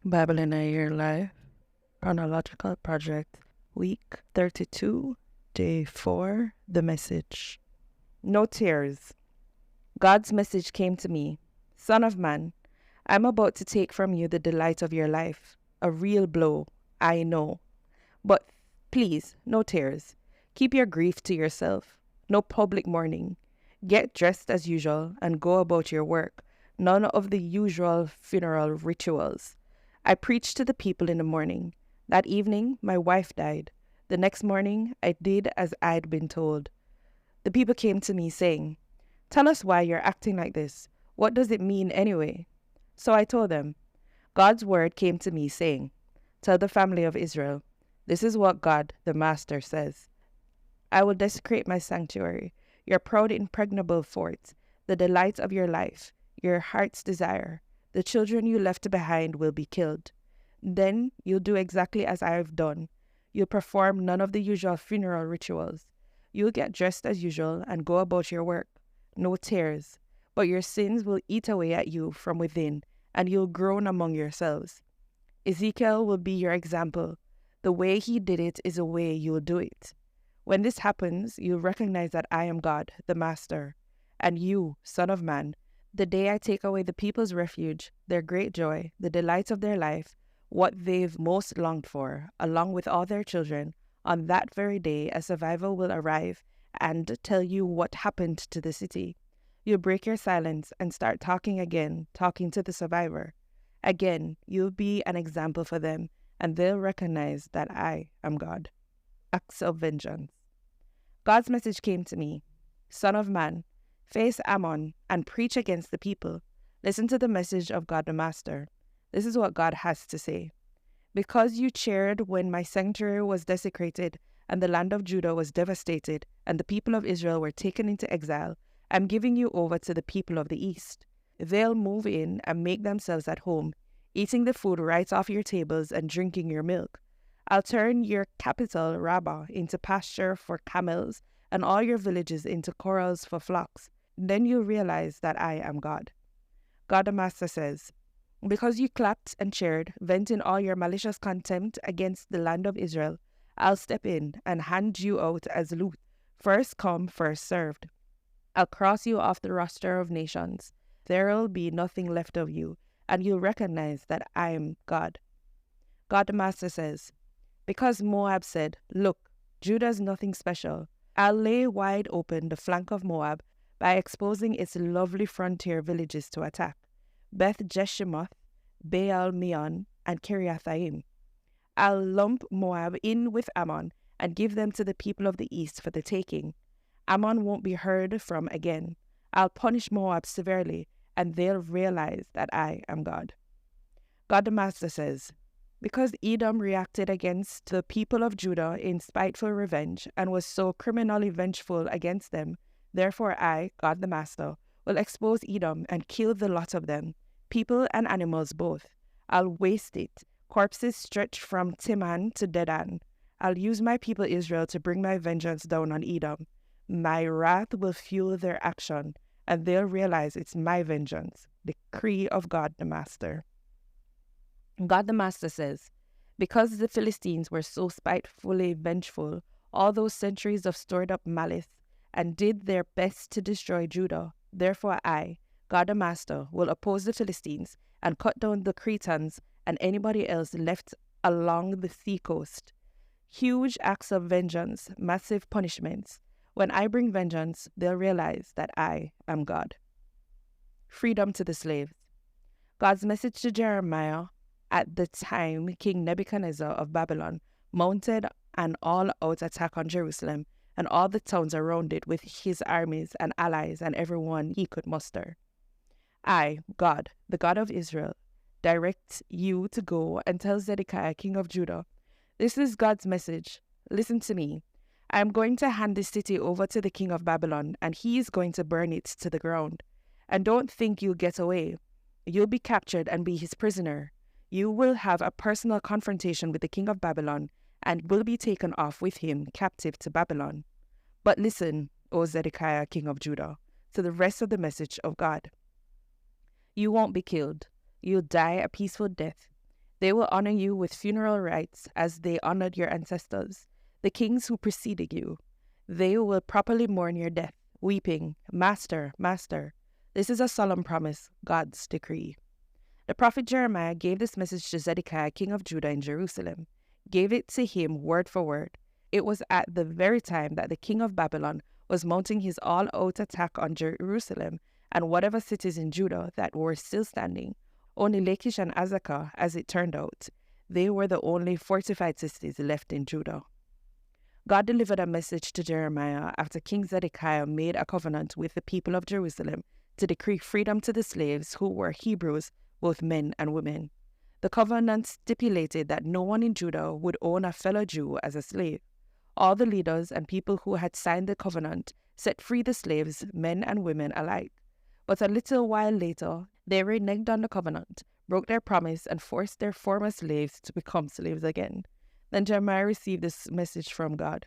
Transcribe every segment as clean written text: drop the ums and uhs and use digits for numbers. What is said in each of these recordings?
Bible in a Year Life, Chronological Project, Week 32, Day 4, The Message. No tears. God's message came to me. Son of man, I'm about to take from you the delight of your life. A real blow, I know. But please, no tears. Keep your grief to yourself. No public mourning. Get dressed as usual and go about your work. None of the usual funeral rituals. I preached to the people in the morning. That evening, my wife died. The next morning, I did as I'd been told. The people came to me saying, "Tell us why you're acting like this. What does it mean anyway?" So I told them, God's word came to me saying, "Tell the family of Israel, this is what God, the Master, says. I will desecrate my sanctuary, your proud impregnable fort, the delight of your life, your heart's desire. The children you left behind will be killed. Then you'll do exactly as I have done. You'll perform none of the usual funeral rituals. You'll get dressed as usual and go about your work. No tears. But your sins will eat away at you from within, and you'll groan among yourselves. Ezekiel will be your example. The way he did it is the way you'll do it. When this happens, you'll recognize that I am God, the Master. And you, Son of Man, the day I take away the people's refuge, their great joy, the delight of their life, what they've most longed for, along with all their children, on that very day a survivor will arrive and tell you what happened to the city. You'll break your silence and start talking again, talking to the survivor. Again, you'll be an example for them, and they'll recognize that I am God. Acts of vengeance. God's message came to me. Son of man, face Ammon and preach against the people. Listen to the message of God the Master. This is what God has to say. Because you cheered when my sanctuary was desecrated and the land of Judah was devastated and the people of Israel were taken into exile, I'm giving you over to the people of the east. They'll move in and make themselves at home, eating the food right off your tables and drinking your milk. I'll turn your capital, Rabbah, into pasture for camels and all your villages into corrals for flocks. Then you'll realize that I am God. God the Master says, because you clapped and cheered, venting all your malicious contempt against the land of Israel, I'll step in and hand you out as loot, first come, first served. I'll cross you off the roster of nations. There'll be nothing left of you, and you'll recognize that I am God. God the Master says, because Moab said, look, Judah's nothing special, I'll lay wide open the flank of Moab by exposing its lovely frontier villages to attack, Beth Jeshimoth, Baal Meon, and Kiriathaim. I'll lump Moab in with Ammon and give them to the people of the east for the taking. Ammon won't be heard from again. I'll punish Moab severely, and they'll realize that I am God. God the Master says, because Edom reacted against the people of Judah in spiteful revenge and was so criminally vengeful against them, therefore I, God the Master, will expose Edom and kill the lot of them, people and animals both. I'll waste it, corpses stretch from Timan to Dedan. I'll use my people Israel to bring my vengeance down on Edom. My wrath will fuel their action, and they'll realize it's my vengeance, decree of God the Master. God the Master says, because the Philistines were so spitefully vengeful, all those centuries of stored up malice, and did their best to destroy Judah, therefore I, God the Master, will oppose the Philistines and cut down the Cretans and anybody else left along the seacoast. Huge acts of vengeance, massive punishments. When I bring vengeance, they'll realize that I am God. Freedom to the slaves. God's message to Jeremiah at the time King Nebuchadnezzar of Babylon mounted an all-out attack on Jerusalem and all the towns around it with his armies and allies and everyone he could muster. I, God, the God of Israel, direct you to go and tell Zedekiah, king of Judah, this is God's message. Listen to me. I am going to hand this city over to the king of Babylon, and he is going to burn it to the ground. And don't think you'll get away. You'll be captured and be his prisoner. You will have a personal confrontation with the king of Babylon and will be taken off with him captive to Babylon. But listen, O Zedekiah, king of Judah, to the rest of the message of God. You won't be killed. You'll die a peaceful death. They will honor you with funeral rites as they honored your ancestors, the kings who preceded you. They will properly mourn your death, weeping, Master, Master. This is a solemn promise, God's decree. The prophet Jeremiah gave this message to Zedekiah, king of Judah in Jerusalem, gave it to him word for word. It was at the very time that the king of Babylon was mounting his all-out attack on Jerusalem and whatever cities in Judah that were still standing. Only Lachish and Azekah, as it turned out, they were the only fortified cities left in Judah. God delivered a message to Jeremiah after King Zedekiah made a covenant with the people of Jerusalem to decree freedom to the slaves who were Hebrews, both men and women. The covenant stipulated that no one in Judah would own a fellow Jew as a slave. All the leaders and people who had signed the covenant set free the slaves, men and women alike. But a little while later, they reneged on the covenant, broke their promise, and forced their former slaves to become slaves again. Then Jeremiah received this message from God.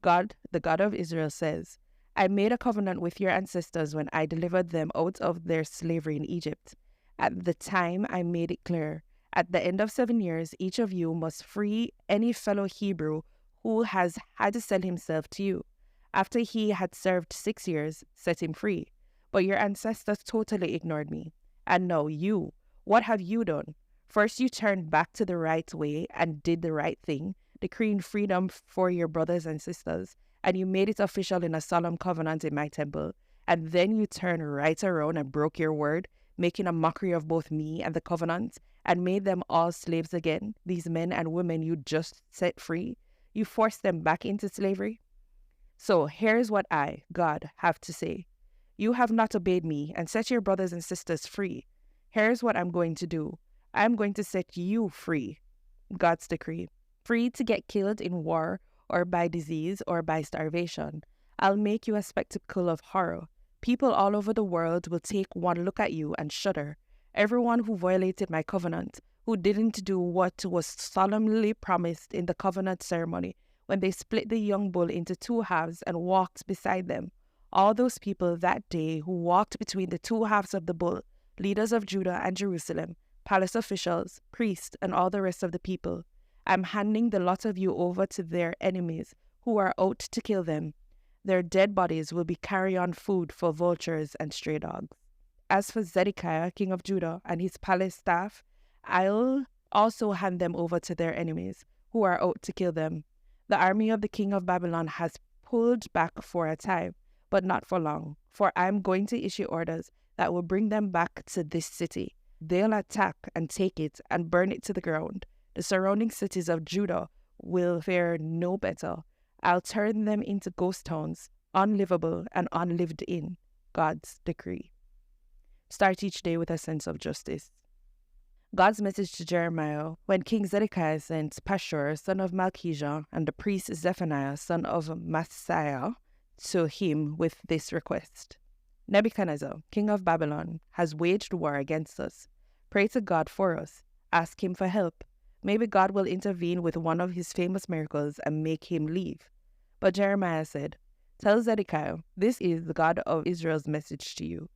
God, the God of Israel, says, I made a covenant with your ancestors when I delivered them out of their slavery in Egypt. At the time, I made it clear. At the end of 7 years, each of you must free any fellow Hebrew who has had to sell himself to you. After he had served 6 years, set him free. But your ancestors totally ignored me. And now you, what have you done? First, you turned back to the right way and did the right thing, decreeing freedom for your brothers and sisters, and you made it official in a solemn covenant in my temple. And then you turned right around and broke your word, making a mockery of both me and the covenant, and made them all slaves again, these men and women you just set free. You forced them back into slavery. So here's what I, God, have to say. You have not obeyed me and set your brothers and sisters free. Here's what I'm going to do. I'm going to set you free. God's decree. Free to get killed in war or by disease or by starvation. I'll make you a spectacle of horror. People all over the world will take one look at you and shudder. Everyone who violated my covenant, who didn't do what was solemnly promised in the covenant ceremony when they split the young bull into 2 halves and walked beside them. All those people that day who walked between the 2 halves of the bull, leaders of Judah and Jerusalem, palace officials, priests, and all the rest of the people. I'm handing the lot of you over to their enemies who are out to kill them. Their dead bodies will be carry-on food for vultures and stray dogs. As for Zedekiah, king of Judah, and his palace staff, I'll also hand them over to their enemies who are out to kill them. The army of the king of Babylon has pulled back for a time, but not for long, for I'm going to issue orders that will bring them back to this city. They'll attack and take it and burn it to the ground. The surrounding cities of Judah will fare no better. I'll turn them into ghost towns, unlivable and unlived in. God's decree. Start each day with a sense of justice. God's message to Jeremiah when King Zedekiah sent Pashur, son of Malchijah, and the priest Zephaniah, son of Maaseiah, to him with this request. Nebuchadnezzar, king of Babylon, has waged war against us. Pray to God for us. Ask him for help. Maybe God will intervene with one of his famous miracles and make him leave. But Jeremiah said, Tell Zedekiah, this is the God of Israel's message to you.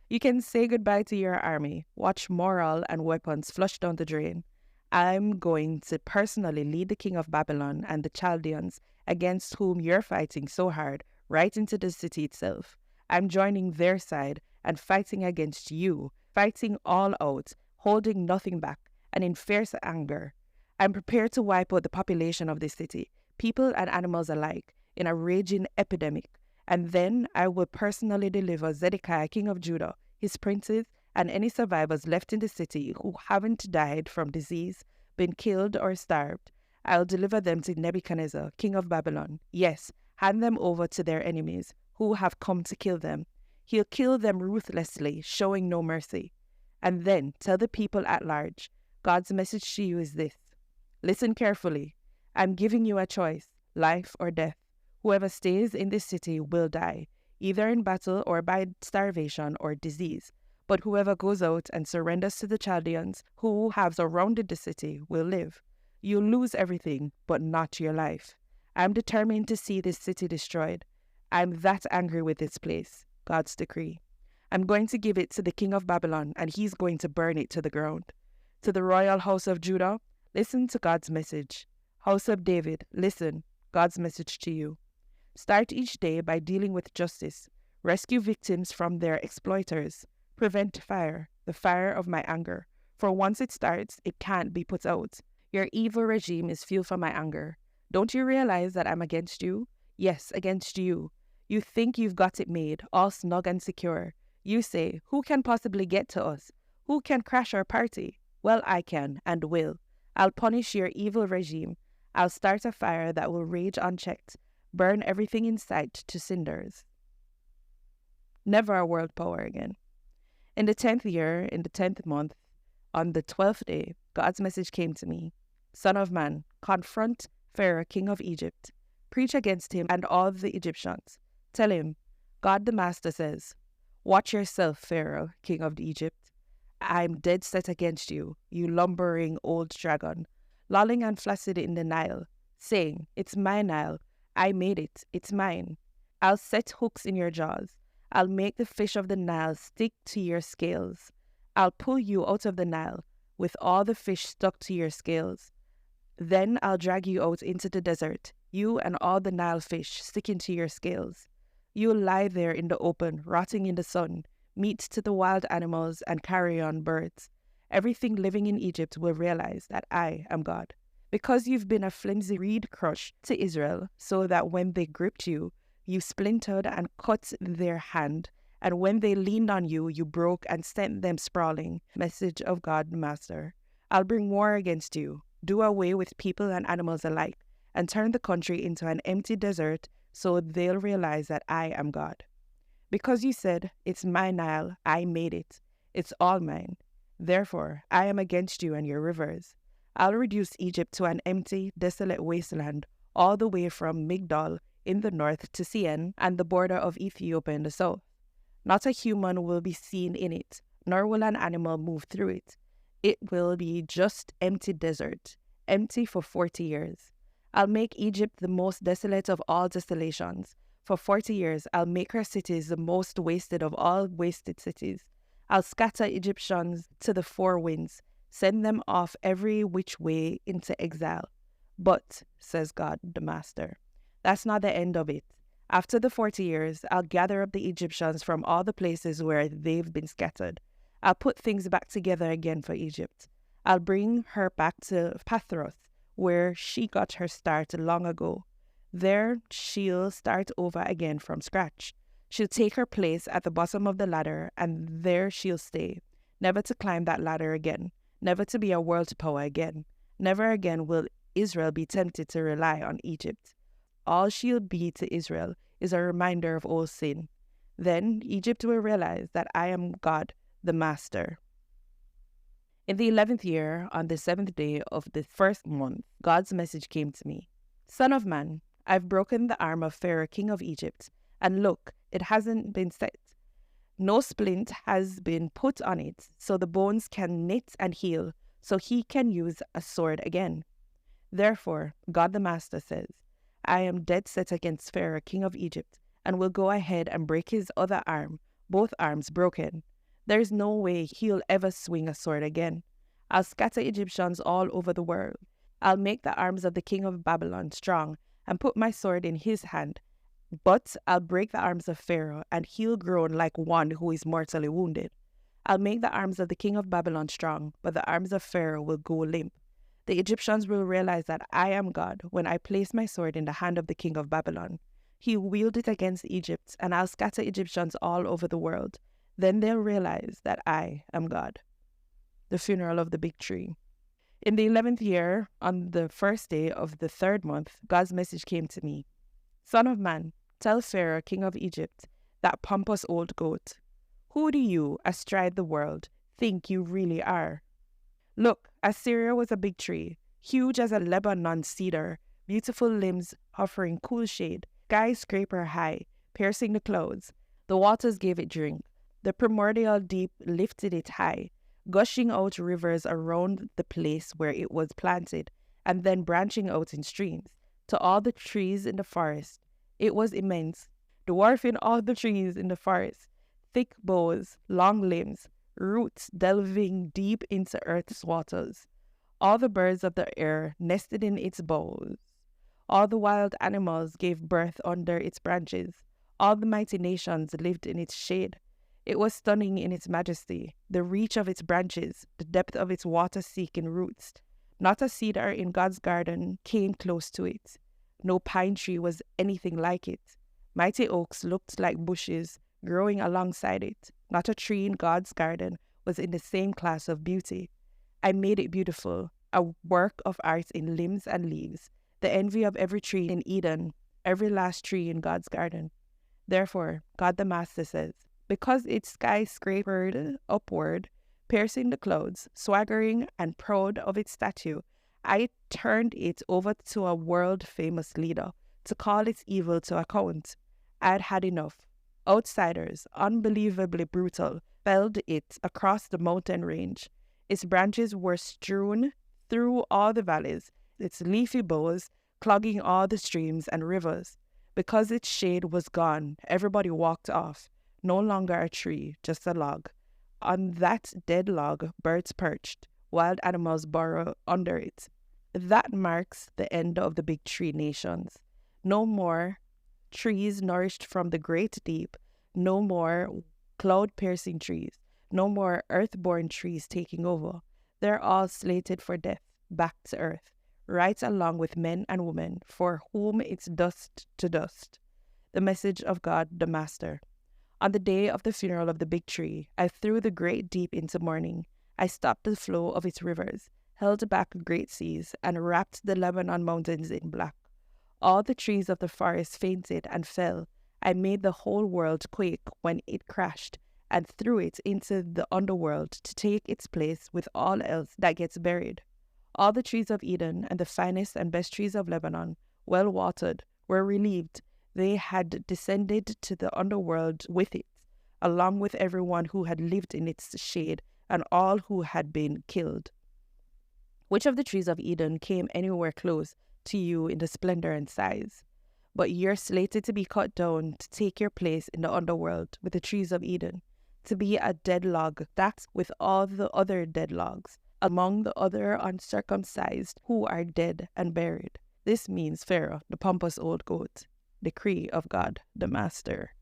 You can say goodbye to your army, watch morale and weapons flush down the drain. I'm going to personally lead the king of Babylon and the Chaldeans against whom you're fighting so hard right into the city itself. I'm joining their side and fighting against you, fighting all out, holding nothing back, and in fierce anger. I'm prepared to wipe out the population of this city, people and animals alike, in a raging epidemic. And then I will personally deliver Zedekiah, king of Judah, his princes, and any survivors left in the city who haven't died from disease, been killed, or starved. I'll deliver them to Nebuchadnezzar, king of Babylon. Yes, hand them over to their enemies, who have come to kill them. He'll kill them ruthlessly, showing no mercy. And then tell the people at large, God's message to you is this. Listen carefully. I'm giving you a choice, life or death. Whoever stays in this city will die, either in battle or by starvation or disease. But whoever goes out and surrenders to the Chaldeans, who have surrounded the city, will live. You'll lose everything, but not your life. I'm determined to see this city destroyed. I'm that angry with this place. God's decree. I'm going to give it to the king of Babylon, and he's going to burn it to the ground. To the royal house of Judah, listen to God's message. House of David, listen, God's message to you. Start each day by dealing with justice. Rescue victims from their exploiters. Prevent fire, the fire of my anger. For once it starts, it can't be put out. Your evil regime is fuel for my anger. Don't you realize that I'm against you? Yes, against you. You think you've got it made, all snug and secure. You say, who can possibly get to us? Who can crash our party? Well, I can and will. I'll punish your evil regime. I'll start a fire that will rage unchecked, burn everything in sight to cinders. Never a world power again. In the 10th year, in the 10th month, on the 12th day, God's message came to me. Son of man, confront Pharaoh, king of Egypt. Preach against him and all the Egyptians. Tell him, God the Master says, watch yourself, Pharaoh, king of Egypt. I'm dead set against you, you lumbering old dragon, lolling and flaccid in the Nile, saying, it's my Nile, I made it, it's mine. I'll set hooks in your jaws. I'll make the fish of the Nile stick to your scales. I'll pull you out of the Nile with all the fish stuck to your scales. Then I'll drag you out into the desert, you and all the Nile fish sticking to your scales. You'll lie there in the open, rotting in the sun, meat to the wild animals and carrion birds. Everything living in Egypt will realize that I am God. Because you've been a flimsy reed crutch to Israel, so that when they gripped you, you splintered and cut their hand, and when they leaned on you, you broke and sent them sprawling. Message of God the Master. I'll bring war against you, do away with people and animals alike, and turn the country into an empty desert, so they'll realize that I am God. Because you said, it's my Nile, I made it. It's all mine. Therefore, I am against you and your rivers. I'll reduce Egypt to an empty, desolate wasteland, all the way from Migdol in the north to Sien and the border of Ethiopia in the south. Not a human will be seen in it, nor will an animal move through it. It will be just empty desert, empty for 40 years. I'll make Egypt the most desolate of all desolations. For 40 years, I'll make her cities the most wasted of all wasted cities. I'll scatter Egyptians to the four winds, send them off every which way into exile. But, says God the Master, that's not the end of it. After the 40 years, I'll gather up the Egyptians from all the places where they've been scattered. I'll put things back together again for Egypt. I'll bring her back to Pathros, where she got her start long ago. There, she'll start over again from scratch. She'll take her place at the bottom of the ladder, and there she'll stay, never to climb that ladder again, never to be a world power again. Never again will Israel be tempted to rely on Egypt. All she'll be to Israel is a reminder of old sin. Then Egypt will realize that I am God, the Master. In the 11th year, on the 7th day of the 1st month, God's message came to me. Son of man, I've broken the arm of Pharaoh, king of Egypt, and look, it hasn't been set. No splint has been put on it, so the bones can knit and heal, so he can use a sword again. Therefore, God the Master says, I am dead set against Pharaoh, king of Egypt, and will go ahead and break his other arm, both arms broken. There is no way he'll ever swing a sword again. I'll scatter Egyptians all over the world. I'll make the arms of the king of Babylon strong and put my sword in his hand. But I'll break the arms of Pharaoh, and he'll groan like one who is mortally wounded. I'll make the arms of the king of Babylon strong, but the arms of Pharaoh will go limp. The Egyptians will realize that I am God when I place my sword in the hand of the king of Babylon. He'll wield it against Egypt, and I'll scatter Egyptians all over the world. Then they'll realize that I am God. The funeral of the big tree. In the 11th year, on the 1st day of the 3rd month, God's message came to me. Son of man, tell Pharaoh, king of Egypt, that pompous old goat, who do you, astride the world, think you really are? Look, Assyria was a big tree, huge as a Lebanon cedar, beautiful limbs offering cool shade, skyscraper high, piercing the clouds. The waters gave it drink. The primordial deep lifted it high, gushing out rivers around the place where it was planted, and then branching out in streams to all the trees in the forest. It was immense, dwarfing all the trees in the forest, thick boughs, long limbs, roots delving deep into earth's waters. All the birds of the air nested in its boughs. All the wild animals gave birth under its branches. All the mighty nations lived in its shade. It was stunning in its majesty, the reach of its branches, the depth of its water-seeking roots. Not a cedar in God's garden came close to it. No pine tree was anything like it. Mighty oaks looked like bushes growing alongside it. Not a tree in God's garden was in the same class of beauty. I made it beautiful, a work of art in limbs and leaves, the envy of every tree in Eden, every last tree in God's garden. Therefore, God the Master says, because it skyscrapered upward, piercing the clouds, swaggering and proud of its statue, I turned it over to a world-famous leader to call its evil to account. I'd had enough. Outsiders, unbelievably brutal, felled it across the mountain range. Its branches were strewn through all the valleys, its leafy boughs clogging all the streams and rivers. Because its shade was gone, everybody walked off. No longer a tree, just a log. On that dead log, birds perched, wild animals burrow under it. That marks the end of the big tree nations. No more trees nourished from the great deep, no more cloud-piercing trees, no more earth-born trees taking over. They're all slated for death, back to earth, right along with men and women, for whom it's dust to dust. The message of God, the Master. On the day of the funeral of the big tree, I threw the great deep into mourning. I stopped the flow of its rivers, held back great seas, and wrapped the Lebanon mountains in black. All the trees of the forest fainted and fell. I made the whole world quake when it crashed, and threw it into the underworld to take its place with all else that gets buried. All the trees of Eden and the finest and best trees of Lebanon, well watered, were relieved. They had descended to the underworld with it, along with everyone who had lived in its shade and all who had been killed. Which of the trees of Eden came anywhere close to you in the splendor and size? But you're slated to be cut down to take your place in the underworld with the trees of Eden, to be a dead log stacked with all the other dead logs, among the other uncircumcised who are dead and buried. This means Pharaoh, the pompous old goat. Decree of God, the Master.